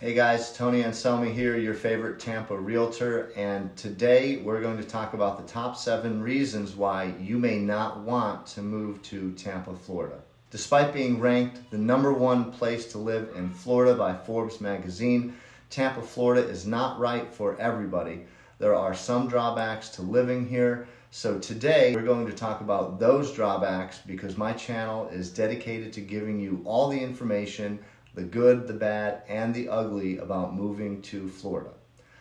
Hey guys, Tony Anselmi here, your favorite Tampa realtor, and today we're going to talk about the top 7 reasons why you may not want to move to Tampa, Florida. Despite being ranked the #1 place to live in Florida by Forbes magazine, Tampa, Florida is not right for everybody. There are some drawbacks to living here, so today we're going to talk about those drawbacks because my channel is dedicated to giving you all the information, the good, the bad, and the ugly about moving to Florida.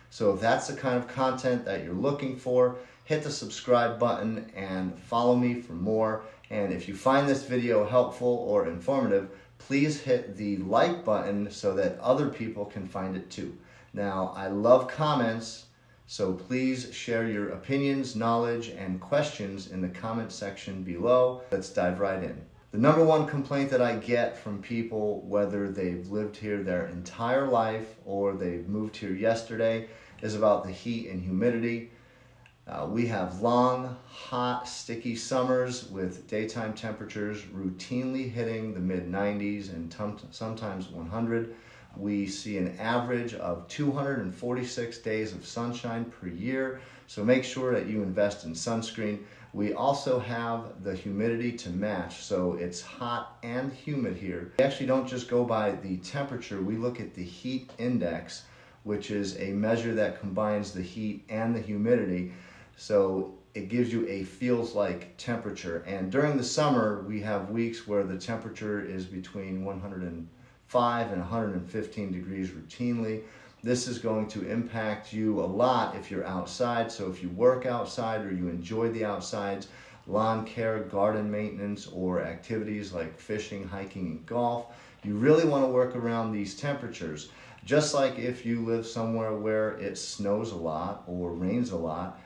So if that's the kind of content that you're looking for, hit the subscribe button and follow me for more. And if you find this video helpful or informative, please hit the like button so that other people can find it too. Now, I love comments, so please share your opinions, knowledge, and questions in the comment section below. Let's dive right in. The #1 complaint that I get from people, whether they've lived here their entire life or they've moved here yesterday, is about the heat and humidity. We have long, hot, sticky summers with daytime temperatures routinely hitting the mid-90s and sometimes 100. We see an average of 246 days of sunshine per year, so make sure that you invest in sunscreen. We also have the humidity to match, so it's hot and humid here. We actually don't just go by the temperature, we look at the heat index, which is a measure that combines the heat and the humidity, so it gives you a feels like temperature. And during the summer, we have weeks where the temperature is between 105 and 115 degrees routinely. This is going to impact you a lot if you're outside. So if you work outside or you enjoy the outsides, lawn care, garden maintenance, or activities like fishing, hiking, and golf, you really want to work around these temperatures. Just like if you live somewhere where it snows a lot or rains a lot,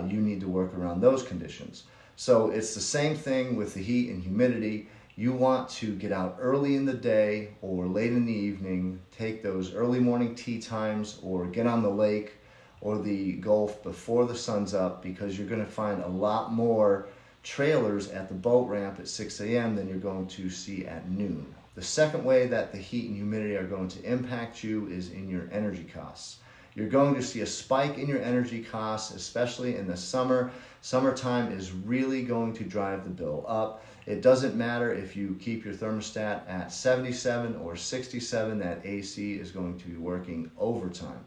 you need to work around those conditions. So it's the same thing with the heat and humidity. You want to get out early in the day or late in the evening, take those early morning tea times or get on the lake or the Gulf before the sun's up, because you're going to find a lot more trailers at the boat ramp at 6 a.m. than you're going to see at noon. The second way that the heat and humidity are going to impact you is in your energy costs. You're going to see a spike in your energy costs, especially in the summer. Summertime is really going to drive the bill up. It doesn't matter if you keep your thermostat at 77 or 67, that AC is going to be working overtime.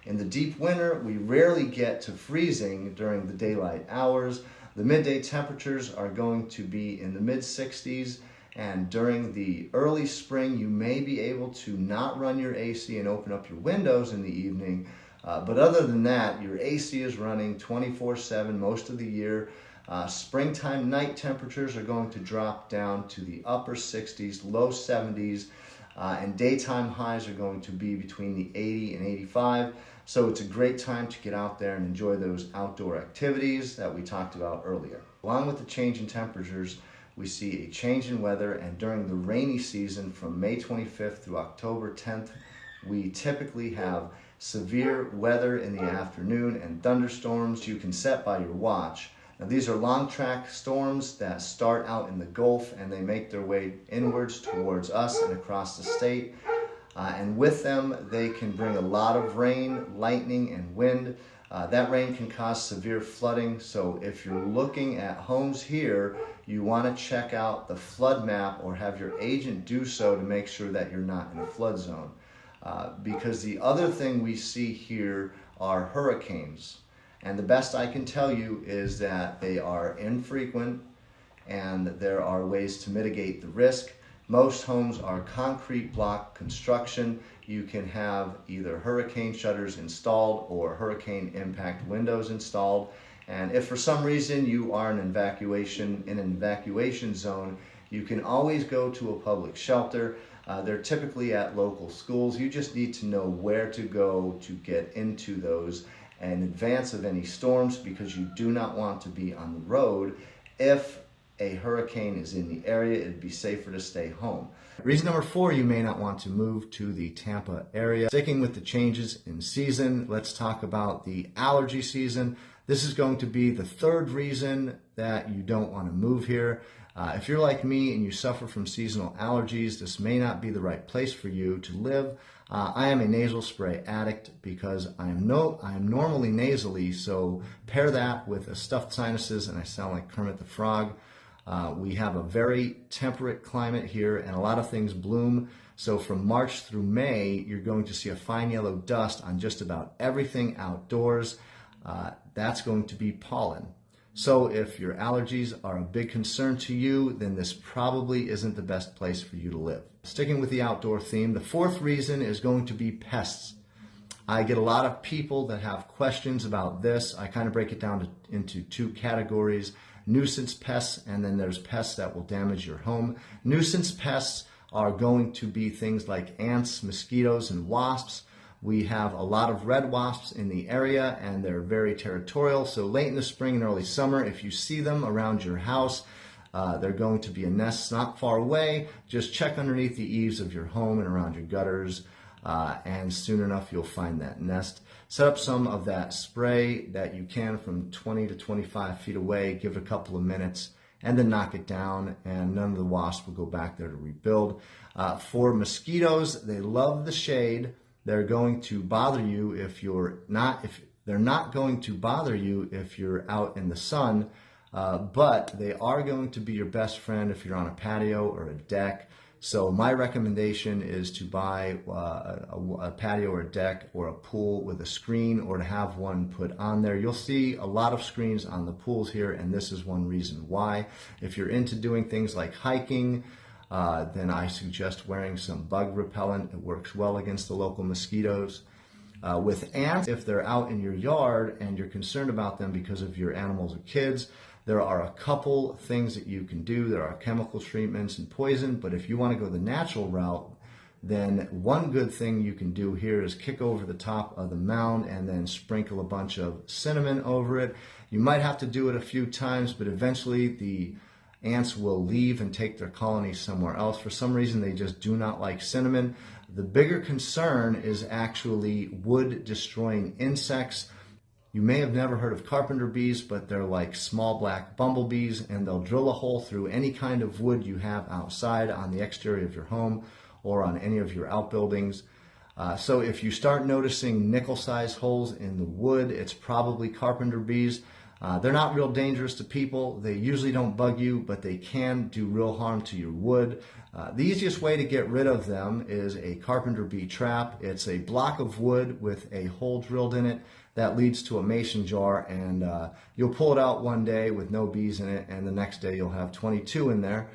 In the deep winter, we rarely get to freezing during the daylight hours. The midday temperatures are going to be in the mid-60s, and during the early spring, you may be able to not run your AC and open up your windows in the evening. But other than that, your AC is running 24/7 most of the year. Springtime night temperatures are going to drop down to the upper 60s, low 70s, and daytime highs are going to be between the 80 and 85. So it's a great time to get out there and enjoy those outdoor activities that we talked about earlier. Along with the change in temperatures, we see a change in weather, and during the rainy season from May 25th through October 10th, we typically have severe weather in the afternoon and thunderstorms you can set by your watch. Now, these are long track storms that start out in the Gulf and they make their way inwards towards us and across the state. And with them, they can bring a lot of rain, lightning, and wind. That rain can cause severe flooding. So if you're looking at homes here, you want to check out the flood map or have your agent do so to make sure that you're not in a flood zone. Because the other thing we see here are hurricanes. And the best I can tell you is that they are infrequent and there are ways to mitigate the risk. Most homes are concrete block construction. You can have either hurricane shutters installed or hurricane impact windows installed. And if for some reason you are in an evacuation zone, you can always go to a public shelter. They're typically at local schools. You just need to know where to go to get into those in advance of any storms, because you do not want to be on the road. If a hurricane is in the area, it'd be safer to stay home. Reason #4, you may not want to move to the Tampa area. Sticking with the changes in season, let's talk about the allergy season. This is going to be the 3rd reason that you don't want to move here. If you're like me and you suffer from seasonal allergies, this may not be the right place for you to live. I am a nasal spray addict because I am normally nasally, so pair that with a stuffed sinuses and I sound like Kermit the Frog. We have a very temperate climate here and a lot of things bloom. So from March through May, you're going to see a fine yellow dust on just about everything outdoors. That's going to be pollen. So if your allergies are a big concern to you, then this probably isn't the best place for you to live. Sticking with the outdoor theme, the fourth reason is going to be pests. I get a lot of people that have questions about this. I kind of break it down into two categories: nuisance pests, and then there's pests that will damage your home. Nuisance pests are going to be things like ants, mosquitoes, and wasps. We have a lot of red wasps in the area and they're very territorial. So late in the spring and early summer, if you see them around your house, they're going to be a nest not far away. Just check underneath the eaves of your home and around your gutters, and soon enough you'll find that nest. Set up some of that spray that you can from 20 to 25 feet away, give it a couple of minutes, and then knock it down, and none of the wasps will go back there to rebuild. For mosquitoes, they love the shade. They're going to bother you if they're not going to bother you if you're out in the sun, but they are going to be your best friend if you're on a patio or a deck. So my recommendation is to buy a patio or a deck or a pool with a screen, or to have one put on there. You'll see a lot of screens on the pools here, and this is one reason why. If you're into doing things like hiking, then I suggest wearing some bug repellent. It works well against the local mosquitoes. With ants, if they're out in your yard and you're concerned about them because of your animals or kids, there are a couple things that you can do. There are chemical treatments and poison, but if you want to go the natural route, then one good thing you can do here is kick over the top of the mound and then sprinkle a bunch of cinnamon over it. You might have to do it a few times, but eventually the ants will leave and take their colony somewhere else. For some reason, they just do not like cinnamon. The bigger concern is actually wood-destroying insects. You may have never heard of carpenter bees, but they're like small black bumblebees, and they'll drill a hole through any kind of wood you have outside on the exterior of your home or on any of your outbuildings. So if you start noticing nickel-sized holes in the wood, it's probably carpenter bees. They're not real dangerous to people. They usually don't bug you, but they can do real harm to your wood. The easiest way to get rid of them is a carpenter bee trap. It's a block of wood with a hole drilled in it that leads to a mason jar, and you'll pull it out one day with no bees in it, and the next day you'll have 22 in there.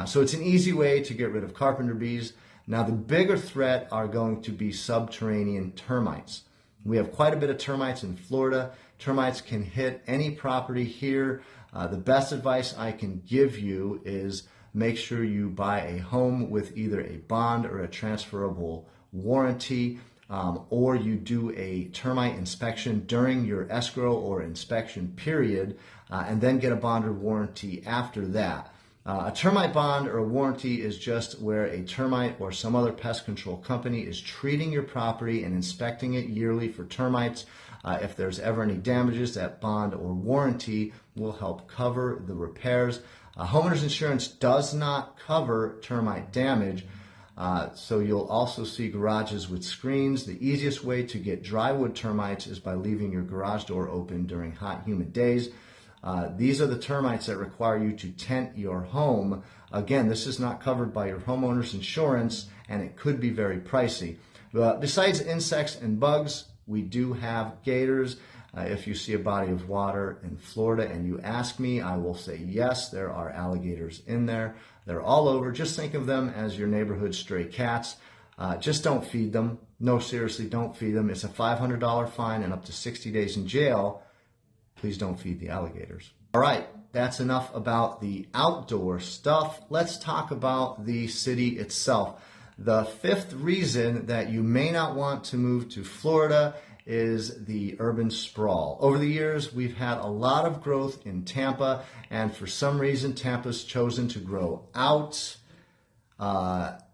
So it's an easy way to get rid of carpenter bees. Now the bigger threat are going to be subterranean termites. We have quite a bit of termites in Florida. Termites can hit any property here. The best advice I can give you is make sure you buy a home with either a bond or a transferable warranty, or you do a termite inspection during your escrow or inspection period, and then get a bond or warranty after that. A termite bond or a warranty is just where a termite or some other pest control company is treating your property and inspecting it yearly for termites. If there's ever any damages, that bond or warranty will help cover the repairs. Homeowners insurance does not cover termite damage, so you'll also see garages with screens. The easiest way to get drywood termites is by leaving your garage door open during hot, humid days. These are the termites that require you to tent your home. Again, this is not covered by your homeowner's insurance, and it could be very pricey. Besides insects and bugs, we do have gators. If you see a body of water in Florida and you ask me, I will say yes, there are alligators in there. They're all over. Just think of them as your neighborhood stray cats. Just don't feed them. No, seriously, don't feed them. It's a $500 fine and up to 60 days in jail. Please don't feed the alligators. All right, that's enough about the outdoor stuff. Let's talk about the city itself. The fifth reason that you may not want to move to Florida is the urban sprawl. Over the years, we've had a lot of growth in Tampa, and for some reason, Tampa's chosen to grow out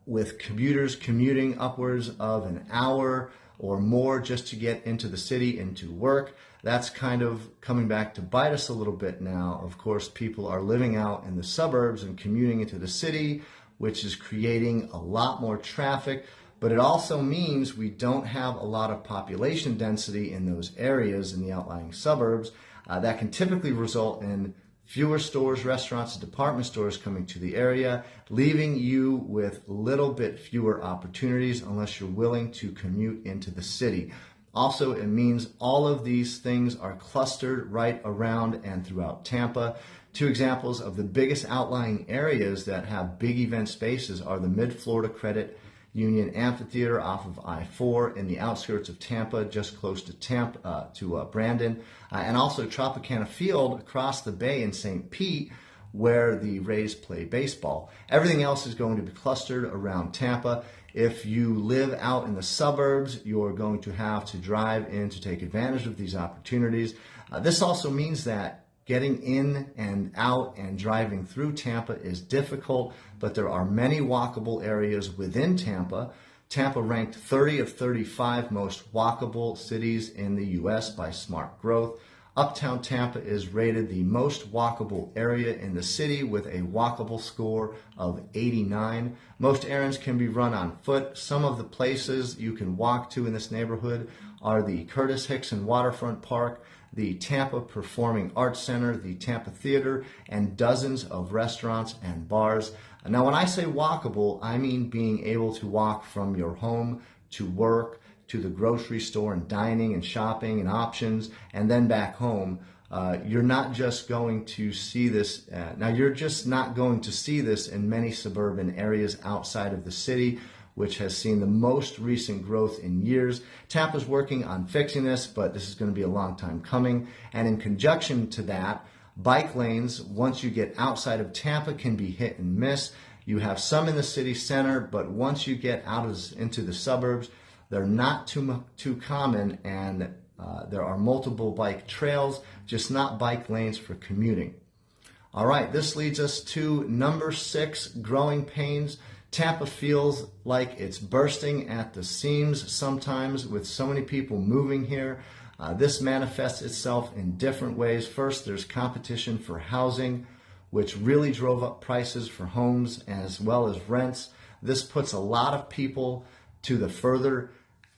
with commuters commuting upwards of an hour or more just to get into the city, into work. That's kind of coming back to bite us a little bit now. Of course, people are living out in the suburbs and commuting into the city, which is creating a lot more traffic. but it also means we don't have a lot of population density in those areas in the outlying suburbs. That can typically result in fewer stores, restaurants, and department stores coming to the area, leaving you with little bit fewer opportunities unless you're willing to commute into the city. Also, it means all of these things are clustered right around and throughout Tampa. Two examples of the biggest outlying areas that have big event spaces are the Mid-Florida Credit Union Amphitheater off of I-4 in the outskirts of Tampa, just close to Brandon, and also Tropicana Field across the bay in St. Pete, where the Rays play baseball. Everything else is going to be clustered around Tampa. If you live out in the suburbs, you're going to have to drive in to take advantage of these opportunities. This also means that getting in and out and driving through Tampa is difficult, but there are many walkable areas within Tampa. Tampa ranked 30 of 35 most walkable cities in the U.S. by Smart Growth. Uptown Tampa is rated the most walkable area in the city with a walkable score of 89. Most errands can be run on foot. Some of the places you can walk to in this neighborhood are the Curtis Hickson Waterfront Park, the Tampa Performing Arts Center, the Tampa Theater, and dozens of restaurants and bars. Now, when I say walkable, I mean being able to walk from your home to work, to the grocery store and dining and shopping and options, and then back home. You're not just going to see this, you're just not going to see this in many suburban areas outside of the city, which has seen the most recent growth in years. Tampa's working on fixing this, but this is going to be a long time coming. And in conjunction to that, bike lanes, once you get outside of Tampa, can be hit and miss. You have some in the city center, but once you get out into the suburbs, they're not too common, and there are multiple bike trails, just not bike lanes for commuting. All right, this leads us to number 6, growing pains. Tampa feels like it's bursting at the seams sometimes with so many people moving here. This manifests itself in different ways. First, there's competition for housing, which really drove up prices for homes as well as rents. This puts a lot of people to the further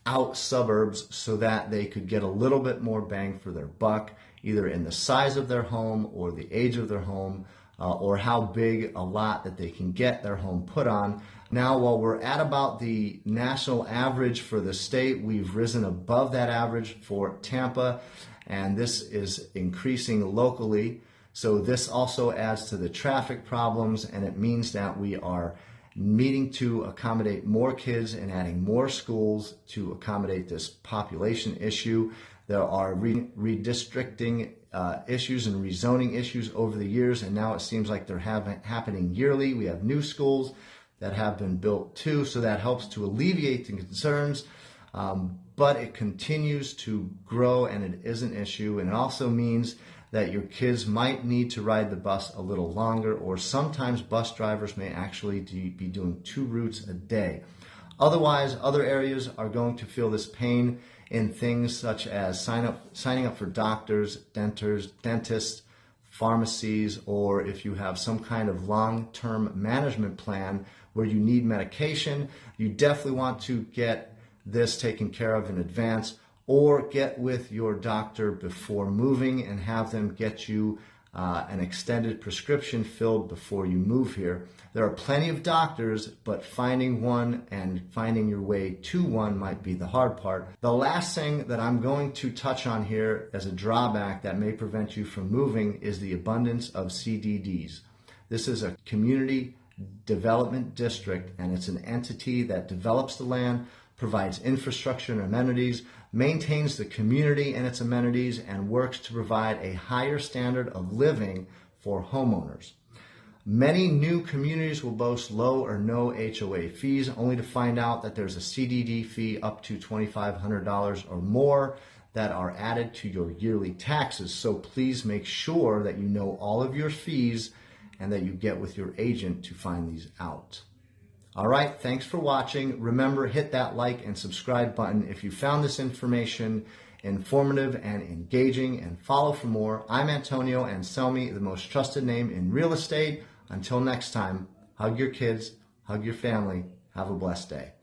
out suburbs so that they could get a little bit more bang for their buck, either in the size of their home or the age of their home, or how big a lot that they can get their home put on. Now, while we're at about the national average for the state, we've risen above that average for Tampa, and this is increasing locally. So this also adds to the traffic problems, and it means that we are needing to accommodate more kids and adding more schools to accommodate this population issue. There are redistricting issues and rezoning issues over the years, and now it seems like they're happening yearly. We have new schools that have been built too, so that helps to alleviate the concerns, but it continues to grow and it is an issue, and it also means that your kids might need to ride the bus a little longer, or sometimes bus drivers may actually be doing 2 routes a day. Otherwise, other areas are going to feel this pain in things such as signing up for doctors, dentists, pharmacies, or if you have some kind of long-term management plan where you need medication, you definitely want to get this taken care of in advance, or get with your doctor before moving and have them get you an extended prescription filled before you move here. There are plenty of doctors, but finding one and finding your way to one might be the hard part. The last thing that I'm going to touch on here as a drawback that may prevent you from moving is the abundance of CDDs. This is a community development district, and it's an entity that develops the land, provides infrastructure and amenities, maintains the community and its amenities, and works to provide a higher standard of living for homeowners. Many new communities will boast low or no HOA fees, only to find out that there's a CDD fee up to $2,500 or more that are added to your yearly taxes. So please make sure that you know all of your fees and that you get with your agent to find these out. All right, thanks for watching. Remember, hit that like and subscribe button if you found this information informative and engaging, and follow for more. I'm Antonio Anselmi, the most trusted name in real estate. Until next time, hug your kids, hug your family. Have a blessed day.